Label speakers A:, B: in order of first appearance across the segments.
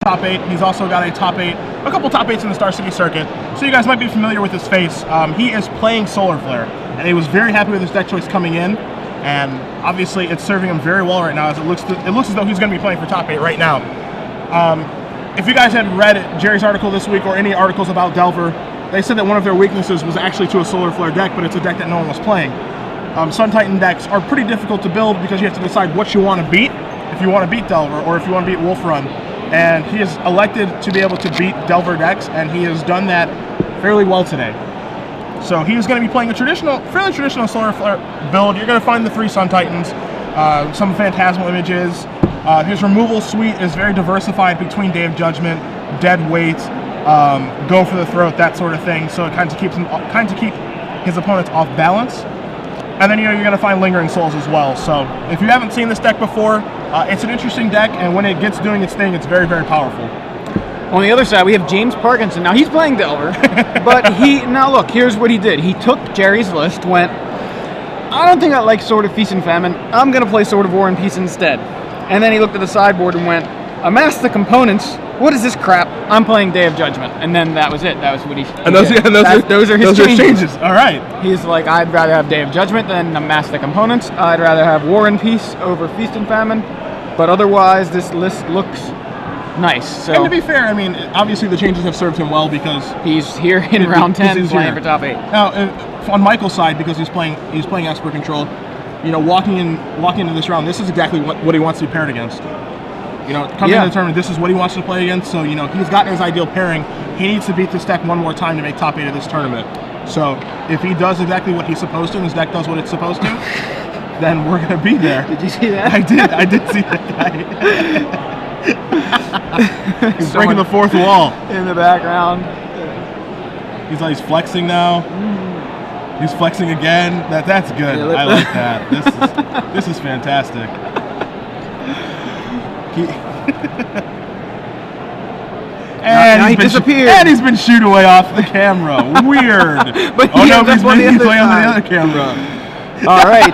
A: top 8. He's also got a couple top 8s in the Star City circuit. So you guys might be familiar with his face. He is playing Solar Flare, and he was very happy with his deck choice coming in. And obviously, it's serving him very well right now. As it looks as though he's going to be playing for top 8 right now. If you guys had read Jerry's article this week or any articles about Delver, they said that one of their weaknesses was actually to a Solar Flare deck, but it's a deck that no one was playing. Sun Titan decks are pretty difficult to build because you have to decide what you want to beat, if you want to beat Delver or if you want to beat Wolf Run. And he has elected to be able to beat Delver decks, and he has done that fairly well today. So he is going to be playing a fairly traditional Solar Flare build. You're going to find the 3 Sun Titans, some Phantasmal Images. His removal suite is very diversified between Day of Judgment, Dead Weight, Go for the Throat, that sort of thing. So it kind of keep his opponents off balance. And then you're going to find Lingering Souls as well. So if you haven't seen this deck before, it's an interesting deck, and when it gets doing its thing, it's very, very powerful.
B: On the other side, we have James Parkinson. Now, he's playing Delver, but now look, here's what he did. He took Jerry's list, went, I don't think I like Sword of Feast and Famine. I'm going to play Sword of War and Peace instead. And then he looked at the sideboard and went, amass the components. What is this crap? I'm playing Day of Judgment. And then that was it. That was what he
A: And those are his changes. All right.
B: He's like, I'd rather have Day of Judgment than amass the components. I'd rather have War and Peace over Feast and Famine. But otherwise, this list looks nice. So,
A: and to be fair, I mean, obviously the changes have served him well because
B: he's here in round 10 playing for top 8.
A: Now, on Michael's side, because he's playing Esper Control, you know, walking into this round, this is exactly what he wants to be paired against. You know, coming into the tournament, this is what he wants to play against. So, you know, he's gotten his ideal pairing. He needs to beat this deck one more time to make top 8 of this tournament. So, if he does exactly what he's supposed to, and his deck does what it's supposed to, then we're going to be there.
B: Did you see that?
A: I did see that guy. He's breaking the fourth wall.
B: In the background.
A: He's flexing now. He's flexing again. That's good. I like that. This is fantastic.
B: And he disappeared.
A: And he's been shooed away off the camera. Weird.
B: But
A: he's playing on the other camera.
B: All right.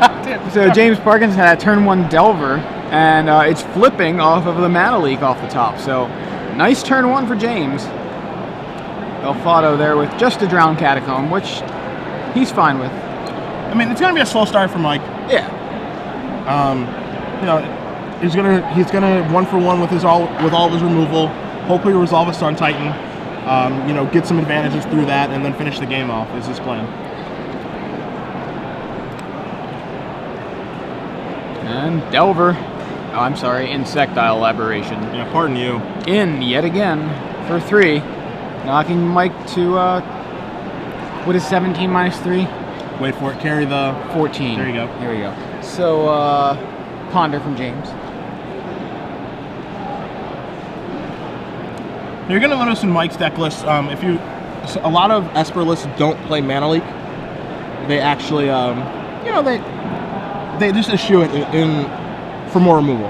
B: So James Parkinson had a turn 1 Delver, and it's flipping off of the Mana Leak off the top. So nice turn 1 for James. Belfatto there with just a Drowned Catacomb, which he's fine with.
A: I mean, it's going to be a slow start for Mike.
B: Yeah.
A: You know, he's gonna 1-for-1 with all of his removal. Hopefully resolve a Sun Titan. You know, get some advantages through that, and then finish the game off. Is his plan.
B: And Delver. Oh, I'm sorry, Insectile Aberration.
A: Yeah, pardon you.
B: In yet again for 3, knocking Mike to what is 17 minus 3?
A: Wait for it. Carry the
B: 14.
A: There you go.
B: Here we go. So Ponder from James.
A: You're gonna notice in Mike's deck list, a lot of Esper lists don't play Mana Leak. They actually, you know, they just eschew it in for more removal.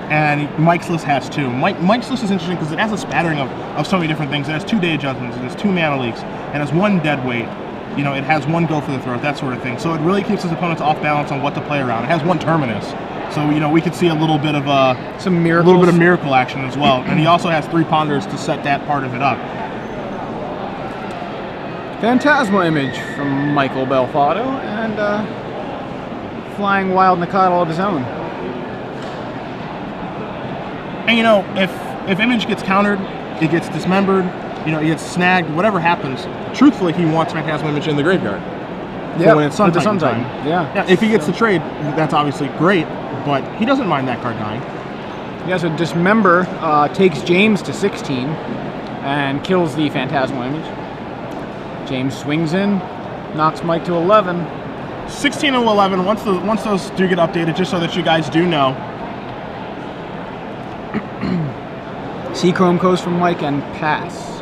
A: And Mike's list has 2. Mike's list is interesting because it has a spattering of so many different things. It has 2 Day of Judgments, it has 2 Mana Leaks, and it has 1 Dead Weight. You know, it has 1 Go for the Throat, that sort of thing. So it really keeps his opponents off balance on what to play around. It has 1 Terminus. So, you know, we could see a little bit of
B: some miracles.
A: A little bit of miracle action as well. And he also has 3 Ponders to set that part of it up.
B: Phantasmal Image from Michael Belfatto, and Flying Wild Nikadal of his own.
A: And you know, if Image gets countered, it gets dismembered, you know, it gets snagged, whatever happens, truthfully he wants Phantasmal Image in the graveyard.
B: Yeah,
A: when it's Sun Titan time.
B: Yeah.
A: If he gets the trade, that's obviously great, but he doesn't mind that card dying.
B: Yeah, so Dismember takes James to 16 and kills the Phantasmal Image. James swings in, knocks Mike to 11.
A: 16 and 11, once those do get updated, just so that you guys do know.
B: See Chrome Coast from Mike and pass.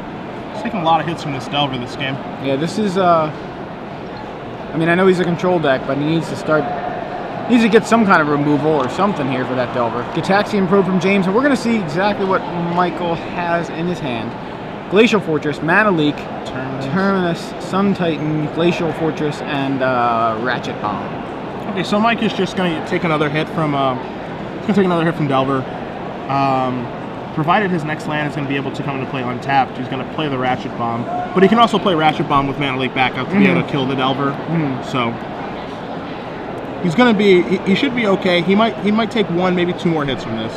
A: He's taking a lot of hits from this Delver this game.
B: Yeah, this is, I mean, I know he's a control deck, but he needs to get some kind of removal or something here for that Delver. Gitaxian Probe from James, and we're going to see exactly what Michael has in his hand. Glacial Fortress, Mana Leak, Terminus, Sun Titan, Glacial Fortress, and Ratchet Bomb.
A: Okay, so Mike is just going to take another hit from Delver. provided his next land is going to be able to come into play untapped, he's going to play the Ratchet Bomb. But he can also play Ratchet Bomb with Mana Leak backup to be able to kill the Delver. So he's going to be, he should be okay. He might take 1, maybe 2 more hits from this.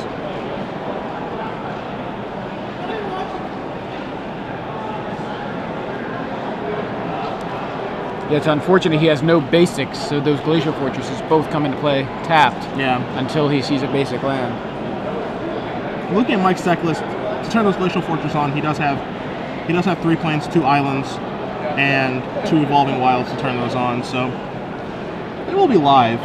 B: Yeah, it's unfortunate he has no basics, so those Glacial Fortresses both come into play tapped.
A: Yeah.
B: Until he sees a basic land.
A: Looking at Mike's deck list, to turn those Glacial Fortress on, he does have 3 plains, 2 islands, and 2 Evolving Wilds to turn those on. So it will be live.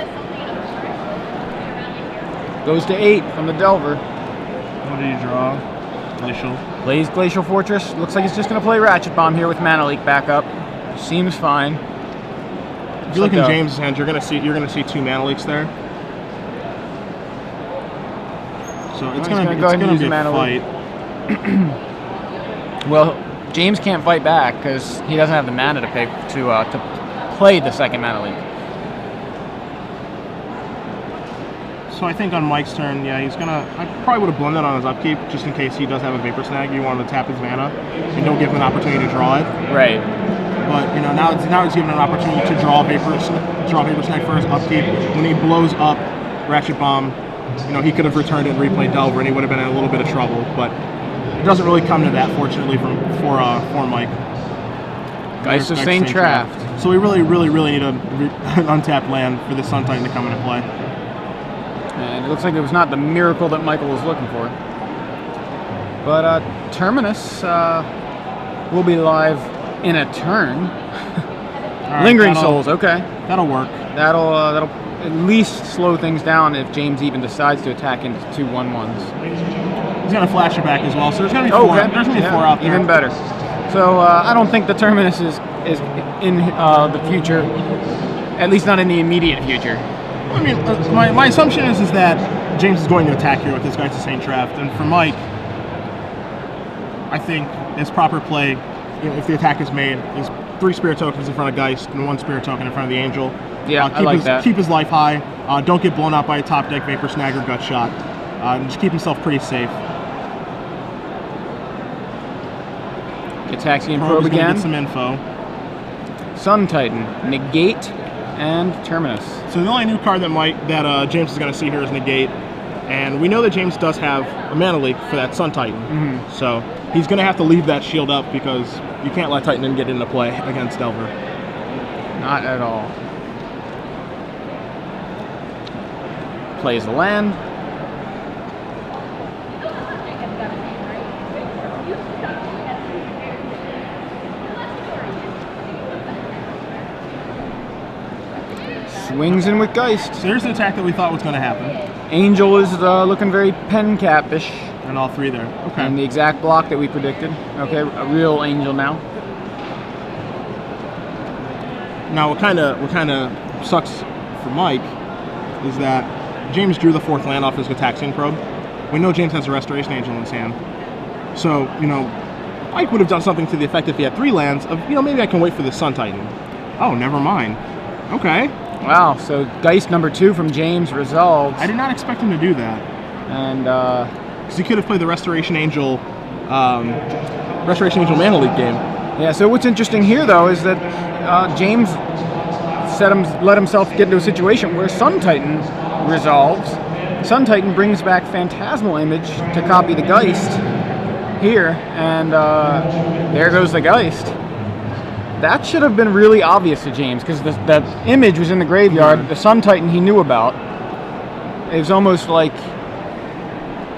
B: Goes to 8 from the Delver.
A: What did he draw? Glacial.
B: Plays Glacial Fortress. Looks like he's just going to play Ratchet Bomb here with Mana Leak backup. Seems fine.
A: If you look in James' hand, you're gonna see 2 Mana Leaks there. So it's gonna be a fight.
B: Well, James can't fight back because he doesn't have the mana to pay to play the second Mana Leak.
A: So I think on Mike's turn, yeah, he's gonna. I probably would have blown that on his upkeep just in case he does have a Vapor Snag. You want him to tap his mana and don't give him an opportunity to draw it.
B: Right.
A: But you know now he's given an opportunity to draw Vapor Snag for his upkeep. When he blows up Ratchet Bomb, you know he could have returned it and replayed Delver, and he would have been in a little bit of trouble. But it doesn't really come to that, fortunately, for Mike.
B: Geist of Saint Traft.
A: So we really need an untapped land for the Sun Titan to come into play.
B: And it looks like it was not the miracle that Michael was looking for. But Terminus will be live in a turn.
A: Right,
B: Lingering Souls, okay.
A: That'll work.
B: That'll at least slow things down if James even decides to attack into 2 1/1s.
A: He's gonna flash it back as well, so there's gonna be 4.
B: Okay.
A: There's gonna be 4 out there.
B: Even better. So I don't think the Terminus is in the future, at least not in the immediate future.
A: I mean, my assumption is that James is going to attack here with this Geist of Saint Traft, and for Mike, I think his proper play, you know, if the attack is made, is 3 Spirit Tokens in front of Geist and 1 Spirit Token in front of the Angel.
B: Yeah, I like that.
A: Keep his life high. Don't get blown out by a top deck Vapor Snag or Gut Shot. Just keep himself pretty safe.
B: Gitaxian Probe again.
A: Get some info.
B: Sun Titan, Negate, and Terminus.
A: So the only new card that James is going to see here is Negate, and we know that James does have a Mana Leak for that Sun Titan. So he's going to have to leave that shield up because you can't let Titan get into play against Delver.
B: Not at all. Plays the land. Swings in with Geist.
A: So here's the attack that we thought was going to happen.
B: Angel is looking very pen cap-ish.
A: And all 3 there. Okay.
B: And the exact block that we predicted. Okay, a real Angel now.
A: Now what kind of sucks for Mike is that James drew the 4th land off his Gitaxian Probe. We know James has a Restoration Angel in his hand. So, you know, Mike would have done something to the effect if he had 3 lands of, you know, maybe I can wait for the Sun Titan. Oh, never mind. Okay.
B: Wow, so Geist number 2 from James resolves.
A: I did not expect him to do that.
B: And
A: because he could have played the Restoration Angel Mana Leak game.
B: Yeah, so what's interesting here though is that James let himself get into a situation where Sun Titan resolves. Sun Titan brings back Phantasmal Image to copy the Geist here, and there goes the Geist. That should have been really obvious to James because the image was in the graveyard. The Sun Titan he knew about. It was almost like,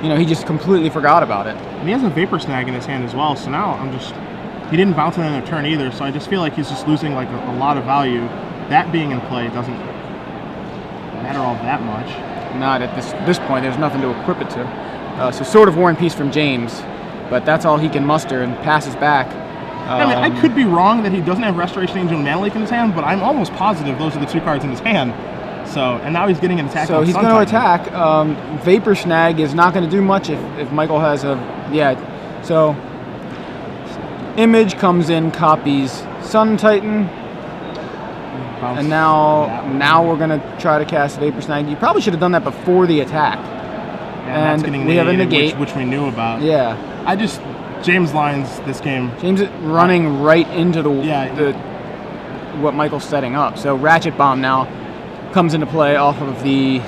B: you know, he just completely forgot about it.
A: And he has a Vapor Snag in his hand as well, so now he didn't bounce in a turn either, so I just feel like he's just losing like a lot of value. That being in play doesn't matter all that much.
B: Not at this point, there's nothing to equip it to. So Sword of War and Peace from James, but that's all he can muster and passes back.
A: I mean, I could be wrong that he doesn't have Restoration Angel and Mana Leak in his hand, but I'm almost positive those are the 2 cards in his hand. So, and now he's getting an attack.
B: So he's going to attack. Vapor Snag is not going to do much if Michael has a... Yeah, so... Image comes in, copies Sun Titan. And now we're going to try to cast Vapor Snag. You probably should have done that before the attack.
A: that's getting
B: we have a
A: negated,
B: negate.
A: which we knew about.
B: Yeah.
A: James lines this game.
B: James is running right into the
A: Yeah.
B: what Michael's setting up. So Ratchet Bomb now comes into play off of the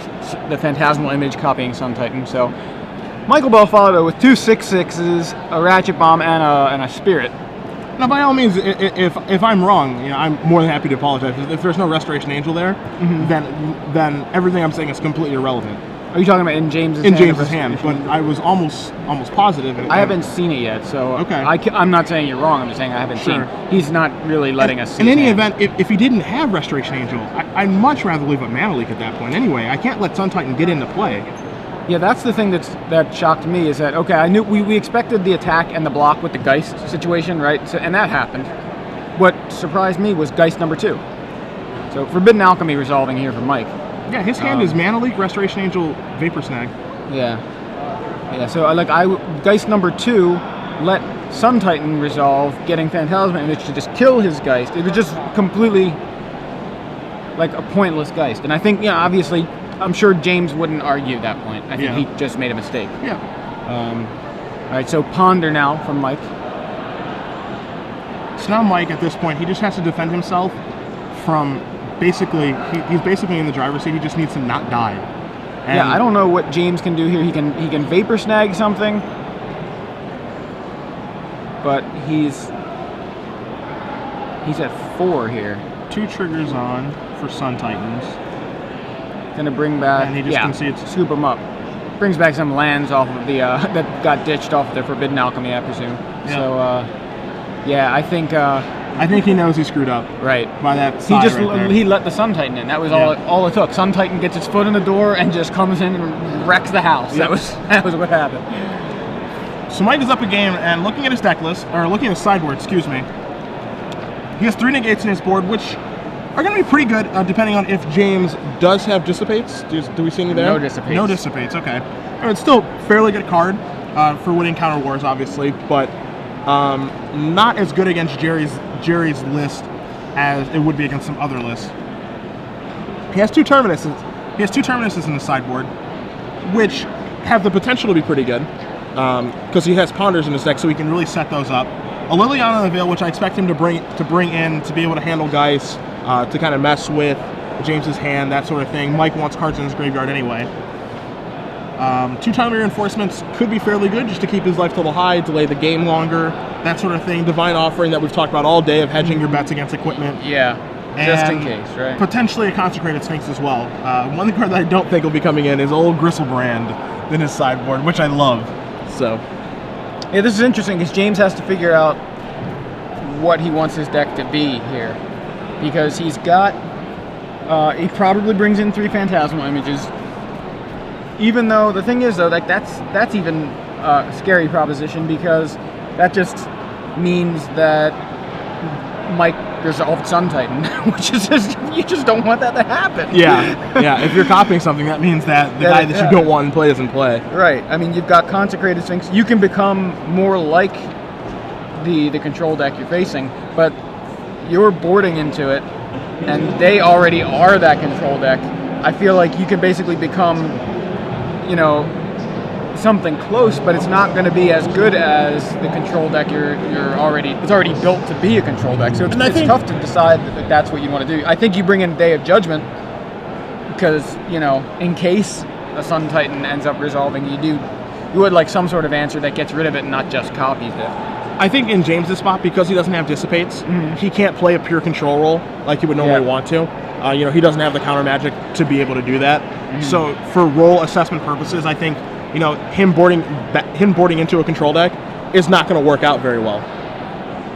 B: Phantasmal Image copying Sun Titan. So Michael Belfatto with 2 6/6s, a Ratchet Bomb, and a Spirit.
A: Now, by all means, if I'm wrong, I'm more than happy to apologize. If there's no Restoration Angel there, then everything I'm saying is completely irrelevant.
B: Are you talking about in James's
A: in
B: hand?
A: James's hand, but I was almost positive.
B: I haven't seen it yet, so
A: okay.
B: I'm not saying you're wrong. I'm just saying I haven't seen. He's not really letting us see.
A: In any event, if he didn't have Restoration Angel, I'd much rather leave a Mana Leak at that point. Anyway, I can't let Sun Titan get into play.
B: Yeah, that's the thing that shocked me is that, okay, I knew we expected the attack and the block with the Geist situation, right? So, and that happened. What surprised me was Geist number 2. So Forbidden Alchemy resolving here for Mike.
A: Yeah, his hand is Mana Leak, Restoration Angel, Vapor Snag.
B: Yeah. Yeah, so Geist number 2 let Sun Titan resolve, getting Phantasma Image to just kill his Geist. It was just completely like a pointless Geist. And I think, obviously, I'm sure James wouldn't argue that point. I think he just made a mistake.
A: Yeah.
B: All right, so Ponder now from Mike.
A: So now Mike, at this point, he just has to defend himself from basically, he's basically in the driver's seat. He just needs to not die. And
B: yeah, I don't know what James can do here. He can Vapor Snag something, but he's at 4 here.
A: 2 triggers on for Sun Titans.
B: Gonna bring back,
A: and he just concedes.
B: Scoop him up. Brings back some lands off of the that got ditched off the Forbidden Alchemy, I presume. Yeah. So I think
A: he knows he screwed up.
B: Right.
A: By that
B: he let the Sun Titan in. That was all it took. Sun Titan gets its foot in the door and just comes in and wrecks the house. Yep. That was what happened.
A: So Mike is up a game and looking at his deck list, or looking at his sideboard, excuse me. He has 3 negates in his board, which are going to be pretty good, depending on if James does have Dissipates. Do we see any there?
B: No Dissipates.
A: No Dissipates, okay. It's still a fairly good card for winning counter wars, obviously, but not as good against Jerry's list as it would be against some other lists. He has 2 Terminuses. He has 2 Terminuses in his sideboard, which have the potential to be pretty good, because he has Ponders in his deck, so he can really set those up. A Liliana the Veil, which I expect him to bring in to be able to handle Geist, to kind of mess with James's hand, that sort of thing. Mike wants cards in his graveyard anyway. 2 Timely Reinforcements could be fairly good just to keep his life total high, delay the game longer, that sort of thing. Divine Offering that we've talked about all day of hedging your bets against equipment.
B: Yeah, just in case, right?
A: Potentially a Consecrated Sphinx as well. One card that I don't think will be coming in is old Gristlebrand in his sideboard, which I love. So,
B: yeah, this is interesting because James has to figure out what he wants his deck to be here, because he's got he probably brings in 3 Phantasmal Images. Even though the thing is though, like that's even a scary proposition, because that just means that Mike resolved Sun Titan, which is just, you just don't want that to happen.
A: Yeah. If you're copying something, that means that the guy that you don't want in play is in play.
B: Right. I mean, you've got Consecrated Sphinx. You can become more like the control deck you're facing, but you're boarding into it, and they already are that control deck. I feel like you can basically become, something close, but it's not going to be as good as the control deck it's already built to be a control deck. So it's tough to decide that that's what you want to do. I think you bring in Day of Judgment because, in case a Sun Titan ends up resolving, you would like some sort of answer that gets rid of it and not just copies it.
A: I think in James' spot, because he doesn't have Dissipates, he can't play a pure control role like he would normally want to. He doesn't have the counter magic to be able to do that. So for role assessment purposes, I think him boarding into a control deck is not going to work out very well.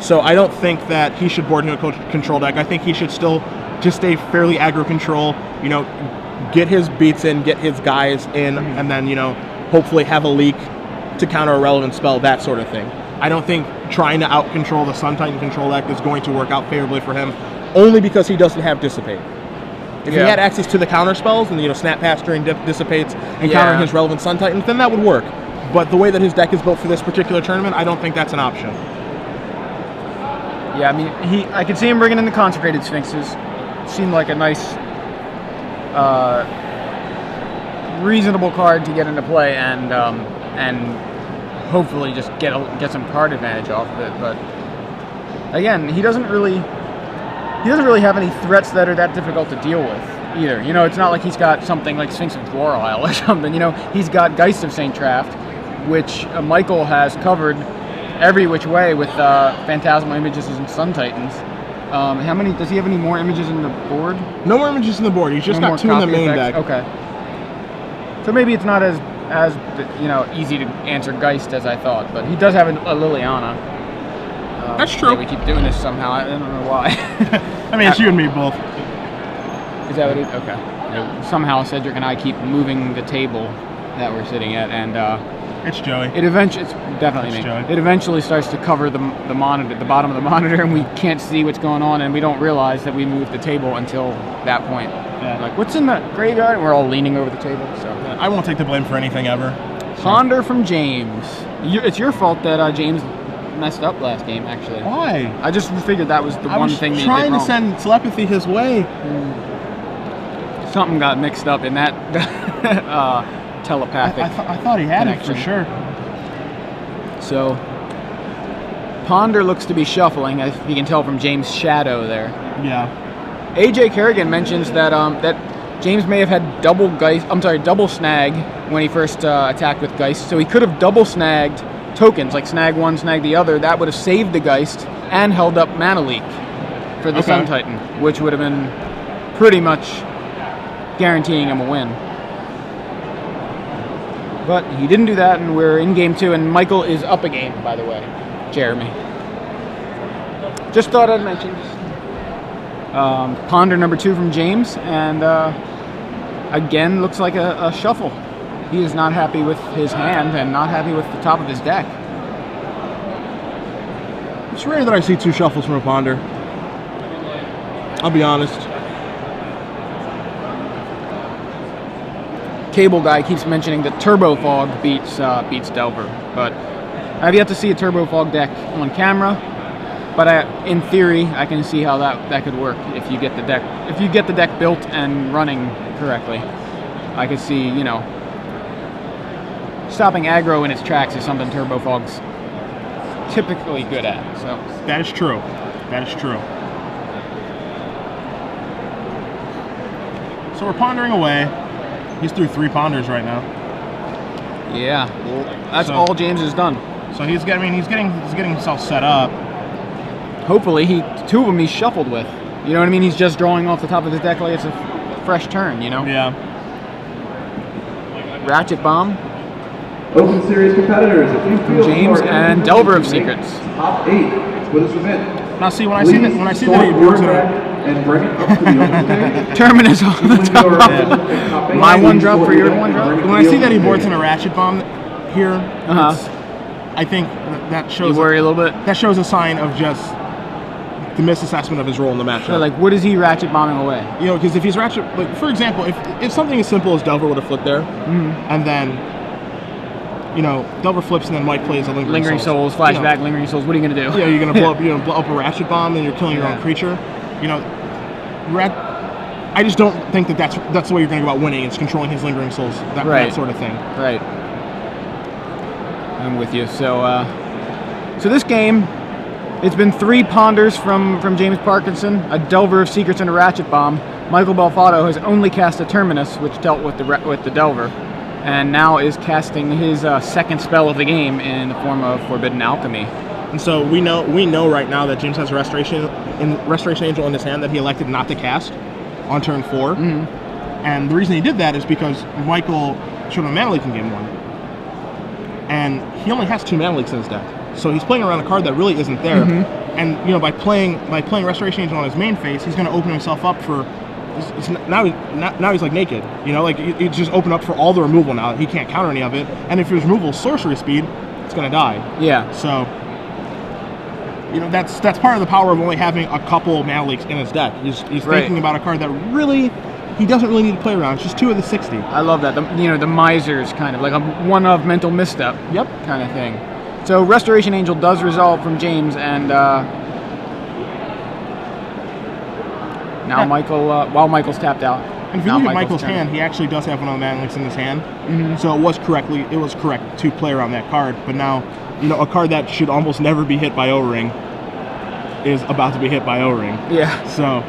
A: So I don't think that he should board into a control deck. I think he should still just stay fairly aggro control. Get his beats in, get his guys in, and then hopefully have a leak to counter a relevant spell, that sort of thing. I don't think trying to out-control the Sun Titan control deck is going to work out favorably for him, only because he doesn't have Dissipate. If he had access to the counter spells and Snap Pass during Dissipates and countering his relevant Sun Titans, then that would work. But the way that his deck is built for this particular tournament, I don't think that's an option.
B: Yeah, I mean, I could see him bringing in the Consecrated Sphinxes. Seemed like a reasonable card to get into play and hopefully just get some card advantage off of it. But again, he doesn't really have any threats that are that difficult to deal with either. You know, it's not like he's got something like Sphinx of Dwaril or something. You know, he's got Geist of St. Traft, which Michael has covered every which way with Phantasmal Images and Sun Titans. How many? Does he have any more images in the board?
A: No more images in the board. He's just got 2 in the main deck.
B: Okay. So maybe it's not as easy to answer Geist as I thought, but he does have a Liliana.
A: That's true.
B: Yeah, we keep doing this somehow. I don't know why.
A: I mean, it's you and me both.
B: Is that what it is? Okay. Somehow Cedric and I keep moving the table that we're sitting at, and
A: it's Joey.
B: It's definitely me.
A: Joey.
B: It eventually starts to cover the monitor, the bottom of the monitor, and we can't see what's going on, and we don't realize that we moved the table until that point.
A: Yeah.
B: Like, what's in the graveyard? And we're all leaning over the table. So
A: I won't take the blame for anything ever.
B: Ponder from James. It's your fault that James messed up last game, actually.
A: Why?
B: I just figured that was the one thing that you did
A: trying
B: wrong.
A: to send telepathy his way.
B: Something got mixed up in that telepathic.
A: I thought he had
B: connection.
A: it for sure.
B: So, Ponder looks to be shuffling, as you can tell from James' shadow there.
A: Yeah.
B: AJ Kerrigan mentions that that James may have had double snag when he first attacked with Geist. So he could have double snagged tokens, like snag one, snag the other. That would have saved the Geist and held up Mana Leak for the Sun Titan, which would have been pretty much guaranteeing him a win. But he didn't do that, and we're in game 2, and Michael is up a game, by the way. Jeremy. Just thought I'd mention. Ponder number 2 from James, and again, looks like a shuffle. He is not happy with his hand and not happy with the top of his deck.
A: It's rare that I see 2 shuffles from a Ponder. I'll be honest.
B: Cable Guy keeps mentioning that Turbo Fog beats Delver, but I've yet to see a Turbo Fog deck on camera. But in theory, I can see how that could work if you get the deck built and running correctly. I could see, stopping aggro in its tracks is something Turbo Fog's typically good at. So
A: that is true. That is true. So we're pondering away. He's through 3 ponders right now.
B: Yeah, well, that's all James has done.
A: So he's getting himself set up.
B: Hopefully, 2 of them he's shuffled with. You know what I mean? He's just drawing off the top of his deck like it's a fresh turn.
A: Yeah.
B: Ratchet Bomb.
C: Open Series competitors, if you feel
B: James and Delver of Secrets.
C: Top 8 with a submit.
A: Now see when I see that he boards it
C: and bring it up to the open stage.
B: Terminus on the top. Yeah. My 1-drop for your 1-drop.
A: When I see that he boards in a Ratchet Bomb here, I think that shows.
B: You worry a little bit.
A: That shows a sign of just the misassessment of his role in the matchup.
B: So, like, what is he Ratchet Bombing away?
A: Because if he's Ratchet, like for example, if something as simple as Delver would have flipped there, and then Delver flips and then Mike plays a Lingering
B: Souls, flashback, Lingering Souls. What are you gonna do?
A: Yeah, you're gonna blow up a Ratchet Bomb and you're killing your own creature. I just don't think that's the way you're gonna go about winning. It's controlling his Lingering Souls, that sort of thing.
B: Right. I'm with you. So this game, it's been 3 ponders from James Parkinson, a Delver of Secrets, and a Ratchet Bomb. Michael Belfatto has only cast a Terminus, which dealt with the Delver, and now is casting his second spell of the game in the form of Forbidden Alchemy.
A: And so we know right now that James has a Restoration Angel in his hand that he elected not to cast on turn 4. And the reason he did that is because Michael showed him Mana Leak in game 1. And he only has 2 Mana Leaks in his deck. So he's playing around a card that really isn't there. And by playing Restoration Angel on his main phase, he's going to open himself up for. Now he's like naked. It's just open up for all the removal now. He can't counter any of it. And if his removal is sorcery speed, it's going to die.
B: Yeah.
A: So that's part of the power of only having a couple Mana Leaks in his deck. He's thinking about a card that really. He doesn't really need to play around. It's just 2 of the 60.
B: I love that. The misers kind of like a one of mental misstep.
A: Yep.
B: Kind of thing. So Restoration Angel does resolve from James, and now Michael, while Michael's tapped out.
A: And if you look at Michael's hand, he actually does have one of the Manleaks in his hand. So it was correct to play around that card. But now, you know, a card that should almost never be hit by O-Ring is about to be hit by O-Ring.
B: Yeah.
A: So.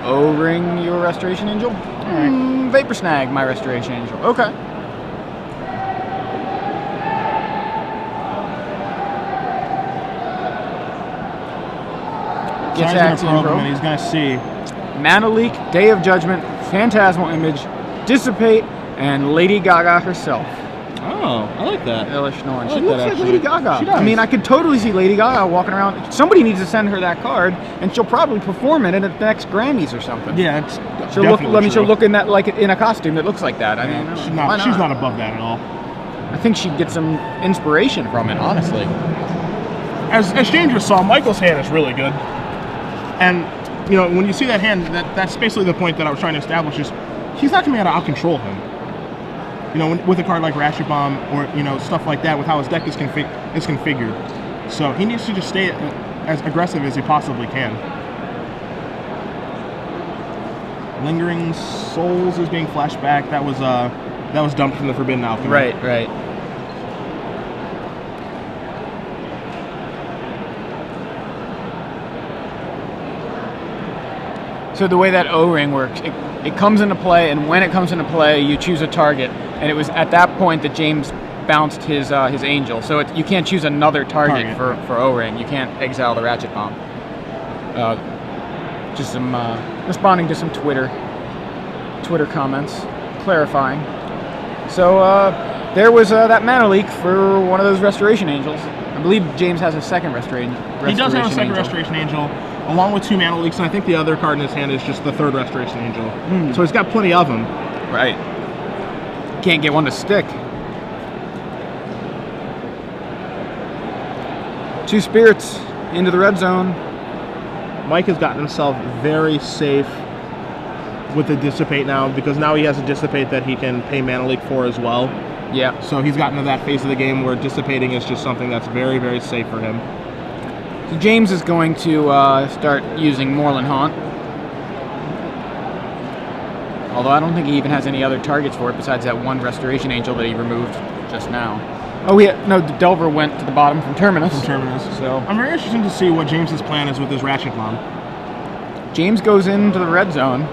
B: O-Ring, your Restoration Angel? Alright. Vapor Snag, my Restoration Angel. Okay. Gets Axiom Probe.
A: And he's going to see
B: Mana Leak, Day of Judgment, Phantasmal Image, Dissipate, and Lady Gaga herself.
A: Oh, I like that.
B: Elish Norn.
A: I
B: She
A: like
B: looks
A: that,
B: like Lady Gaga.
A: She does.
B: I mean, I could totally see Lady Gaga walking around. Somebody needs to send her that card, and she'll probably perform it at the next Grammys or something.
A: Yeah, it's
B: She'll look.
A: definitely true.
B: She'll look in that like in a costume that looks like that. I mean,
A: She's
B: why
A: not. She's not above that at all.
B: I think she'd get some inspiration from it, honestly.
A: As James just saw, Michael's hand is really good, and you know when you see that hand, that's basically the point that I was trying to establish is he's not going to be able to out-control him. You know, with a card like Ratchet Bomb or, you know, stuff like that, with how his deck is configured. So he needs to just stay as aggressive as he possibly can. Lingering Souls is being flashed back. That was dumped from the Forbidden Alchemy.
B: Right. So the way that O-Ring works, it comes into play, and when it comes into play, you choose a target. And it was at that point that James bounced his Angel. So you can't choose another target. For O-Ring. You can't exile the Ratchet Bomb. Just some responding to some Twitter comments, clarifying. So there was that Mana Leak for one of those Restoration Angels. I believe James has a second Restoration Angel.
A: He does have a second Restoration Angel, along with 2 Mana Leaks, and I think the other card in his hand is just the 3rd Restoration Angel. So he's got plenty of them.
B: Right. Can't get one to stick. 2 Spirits into the red zone.
A: Mike has gotten himself very safe with the Dissipate now, because now he has a Dissipate that he can pay Mana Leak for as well.
B: Yeah.
A: So he's gotten to that phase of the game where dissipating is just something that's very, very safe for him.
B: So James is going to start using Moorland Haunt. Although I don't think he even has any other targets for it besides that one Restoration Angel that he removed just now. Oh, no, the Delver went to the bottom from Terminus. So
A: I'm very interested to see what James's plan is with his Ratchet Bomb.
B: James goes into the red zone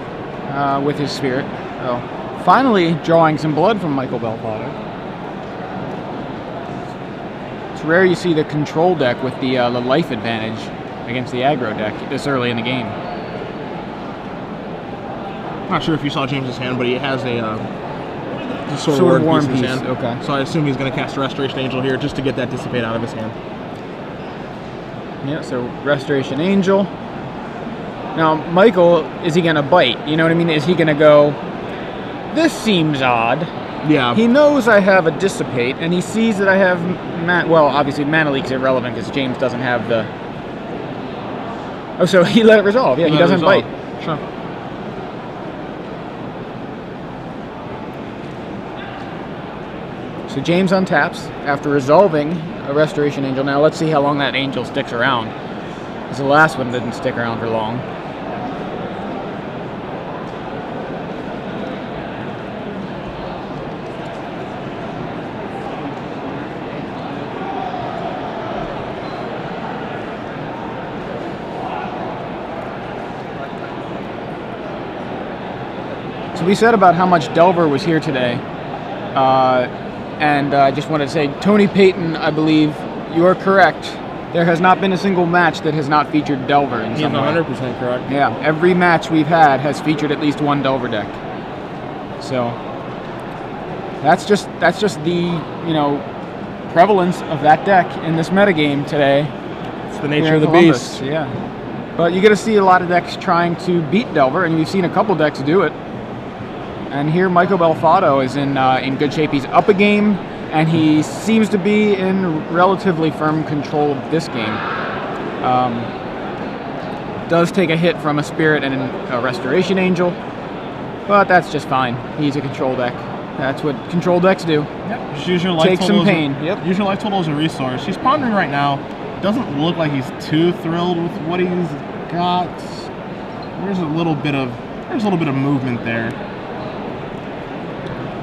B: with his Spirit. So finally drawing some blood from Michael Belfatto. It's rare you see the control deck with the life advantage against the aggro deck this early in the game.
A: Not sure if you saw James's hand, but he has a
B: Sword of War
A: piece in his
B: piece.
A: hand.
B: Okay.
A: So I assume he's going to cast a Restoration Angel here just to get that Dissipate out of his hand.
B: Yeah, so Restoration Angel. Now, Michael, is he going to bite? You know what I mean? Is he going to go, this seems odd.
A: Yeah.
B: He knows I have a Dissipate, and he sees that I have, well, obviously Mana Leak's irrelevant because James doesn't have the... Oh, so he let it resolve. Yeah, he doesn't bite.
A: Sure.
B: So James untaps after resolving a Restoration Angel. Now let's see how long that Angel sticks around, because the last one didn't stick around for long. So we said about how much Delver was here today. And I just wanted to say, Tony Payton, I believe you are correct. There has not been a single match that has not featured Delver in some way.
A: He's 100% correct.
B: Yeah, every match we've had has featured at least one Delver deck. So that's just the prevalence of that deck in this metagame today.
A: It's the nature of the
B: Columbus.
A: beast.
B: Yeah, but you get to see a lot of decks trying to beat Delver, and we've seen a couple decks do it. And here Michael Belfatto is in good shape. He's up a game, and he seems to be in relatively firm control of this game. Does take a hit from a Spirit and a Restoration Angel, but that's just fine. He's a control deck. That's what control decks do.
A: Yep. Just use your life
B: Take
A: total
B: some pain. Yep.
A: Use your life total as a resource. He's pondering right now. doesn't look like he's too thrilled with what he's got. There's a little bit of movement there.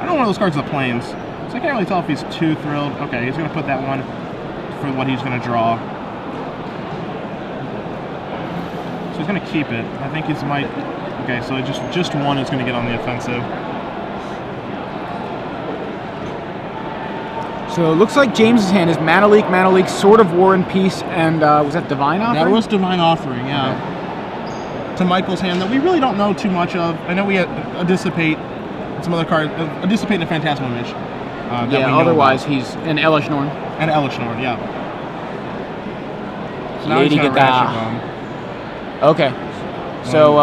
A: I don't want those cards the planes, so I can't really tell if he's too thrilled. Okay, he's gonna put that one for what he's gonna draw. So he's gonna keep it. I think he's might. Okay, so just one is gonna get on the offensive.
B: So it looks like James's hand is Mana Leak, Sword of War and Peace, and was that Divine Offering?
A: That was Divine Offering, yeah. Okay. To Michael's hand that we really don't know too much of. I know we had a Dissipate, some other cards, a Dissipate and a Phantasmal Image.
B: Yeah, otherwise he's an Elish Norn.
A: An Elish Norn, yeah. So now he's gonna Ratchet Bomb.
B: Okay. So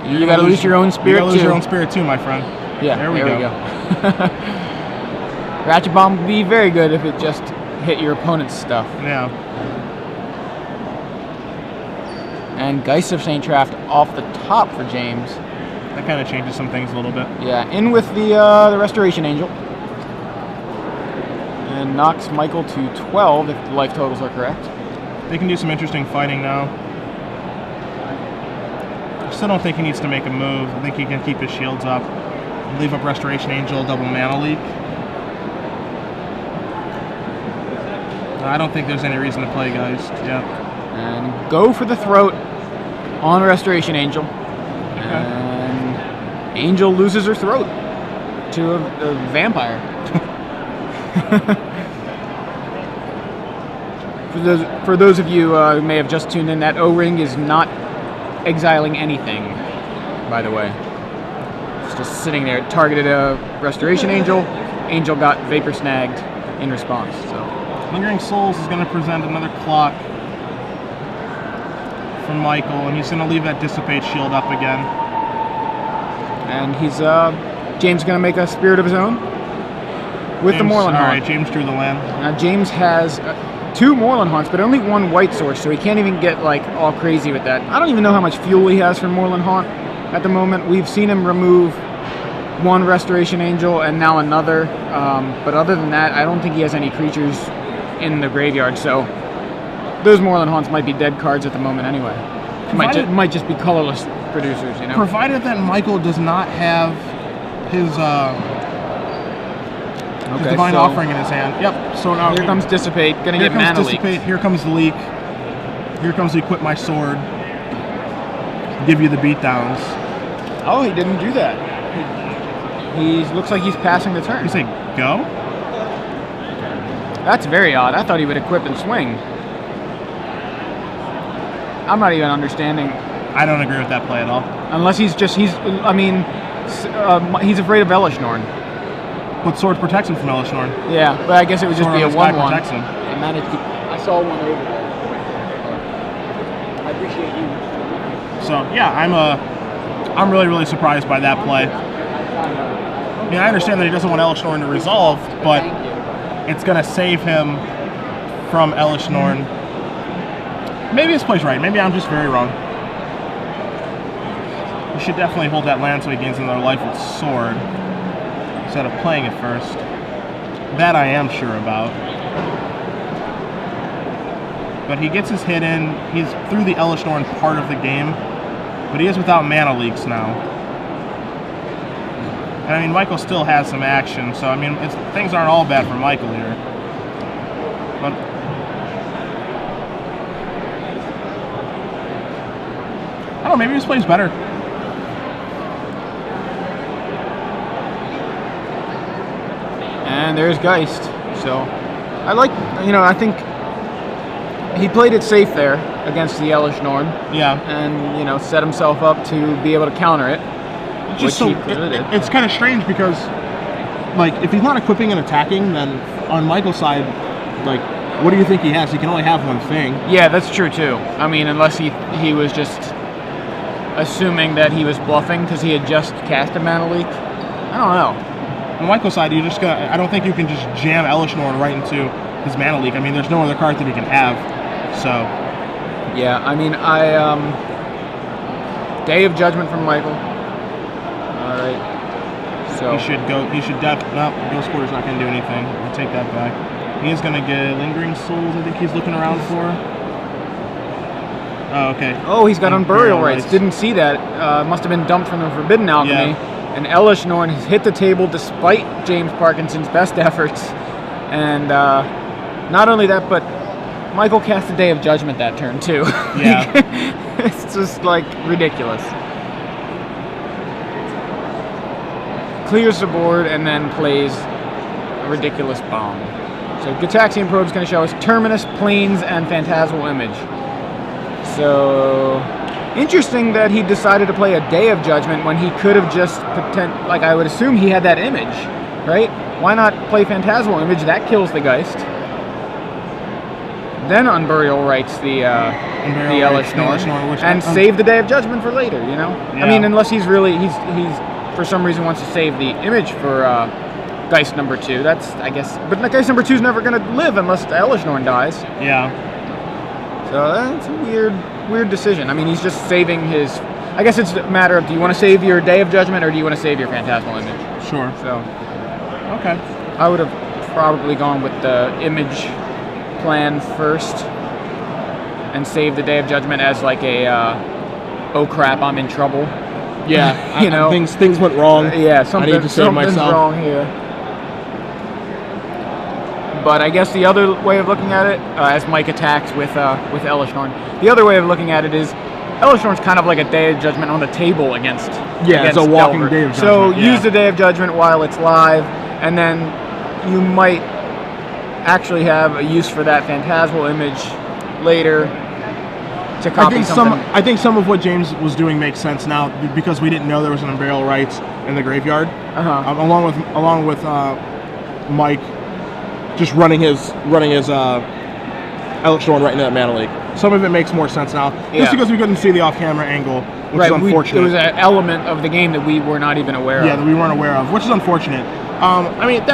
B: you gotta lose your own spirit too.
A: You gotta lose your own spirit too, my friend.
B: Yeah, there we go. Ratchet Bomb would be very good if it just hit your opponent's stuff.
A: Yeah.
B: And Geist of St. Traft off the top for James.
A: That kind of changes some things a little bit.
B: Yeah, in with the Restoration Angel. And knocks Michael to 12 if the life totals are correct.
A: They can do some interesting fighting now. I still don't think he needs to make a move. I think he can keep his shields up. Leave up Restoration Angel, double Mana Leak. I don't think there's any reason to play Geist. Yeah.
B: And go for the throat on Restoration Angel.
A: Okay.
B: And Angel loses her throat to a vampire. For those of you who may have just tuned in, that O-ring is not exiling anything, by the way. It's just sitting there. It targeted a Restoration Angel. Angel got Vapor Snagged in response. So.
A: Lingering Souls is going to present another clock from Michael, and he's going to leave that Dissipate shield up again.
B: And he's James going to make a Spirit of his own with the Moorland Haunt.
A: All right, James drew the land.
B: Now James has 2 Moorland Haunts, but only 1 white source, so he can't even get like all crazy with that. I don't even know how much fuel he has for Moorland Haunt at the moment. We've seen him remove 1 Restoration Angel and now another, but other than that, I don't think he has any creatures in the graveyard, so those Moorland Haunts might be dead cards at the moment anyway. Might just be colorless producers, you know?
A: Provided that Michael does not have his Divine Offering in his hand. Yep, so now...
B: Here comes Dissipate, gonna get Mana Leak.
A: Here comes the Leak. Here comes the Equip My Sword. Give you the beatdowns.
B: Oh, he didn't do that. He looks like he's passing the turn.
A: You say go?
B: That's very odd. I thought he would equip and swing. I'm not even understanding.
A: I don't agree with that play at all.
B: Unless he's afraid of Elish Norn.
A: But Sword protects him from Elish Norn.
B: Yeah, but I guess it would just be a 1/1.
A: Protects him.
B: I saw one over there. I appreciate you.
A: So yeah, I'm really surprised by that play. I mean, I understand that he doesn't want Elish Norn to resolve, but it's going to save him from Elish Norn. Maybe this play's right. Maybe I'm just very wrong. You should definitely hold that land so he gains another life with Sword instead of playing it first. That I am sure about. But he gets his hit in. He's through the Elish Norn part of the game, but he is without Mana Leaks now. And I mean, Michael still has some action, so I mean, things aren't all bad for Michael here. But I don't know, maybe this plays better.
B: And there's Geist. So I think he played it safe there against the Elish Norn.
A: Yeah.
B: And, set himself up to be able to counter it.
A: Just so it's kind of strange because, like, if he's not equipping and attacking, then on Michael's side, like, what do you think he has? He can only have one thing.
B: Yeah, that's true too. I mean, unless he was just assuming that he was bluffing because he had just cast a Mana Leak. I don't know.
A: On Michael's side, I don't think you can just jam Elish Norn right into his Mana Leak. I mean, there's no other card that he can have. So.
B: Yeah, I mean, Day of Judgment from Michael. All right. So
A: no, Ghost Quarter's not going to do anything. I'll take that back. He is going to get Lingering Souls, I think he's looking around for. Oh, okay.
B: Oh, he's got Unburial
A: Unburial
B: Rights.
A: Rights.
B: Didn't see that. Must have been dumped from the Forbidden Alchemy. And Elish Norn has hit the table despite James Parkinson's best efforts. And not only that, but Michael cast a Day of Judgment that turn too.
A: Yeah.
B: It's just like ridiculous. Clears the board and then plays a ridiculous bomb. So Gitaxian Probe is going to show us Terminus, Plains, and Phantasmal Image. So interesting that he decided to play a Day of Judgment when he could have just like I would assume he had that image, right? Why not play Phantasmal Image? That kills the Geist. Then Unburial Rights the Elish Norn and save the Day of Judgment for later. You know,
A: Yeah.
B: I mean, unless he's for some reason wants to save the image for Geist number 2. That's, I guess, but Geist number 2 is never going to live unless the Elish Norn dies.
A: Yeah.
B: So that's a weird decision. I mean, he's just saving his. I guess it's a matter of, do you want to save your Day of Judgment or do you want to save your Phantasmal Image?
A: Sure.
B: So,
A: Okay.
B: I would have probably gone with the image plan first and save the Day of Judgment as like a oh crap, I'm in trouble.
A: Yeah.
B: You know,
A: things went wrong.
B: Yeah,
A: I need to save
B: something's
A: myself.
B: wrong here. But I guess the other way of looking at it, as Mike attacks with Elish Norn, the other way of looking at it is Elish Norn's kind of like a Day of Judgment on the table against
A: It's a walking
B: Delver.
A: Day of
B: So
A: Judgment.
B: use the Day of Judgment while it's live, and then you might actually have a use for that Phantasmal Image later to copy something.
A: I think some of what James was doing makes sense now because we didn't know there was an Unburial Rights in the graveyard. Along with Mike just running his Elish Norn right into that mana leak. Some of it makes more sense now, just because we couldn't see the off-camera angle, which is unfortunate.
B: It was an element of the game that we were not even aware of.
A: Yeah, that we weren't aware of, which is unfortunate. I mean, that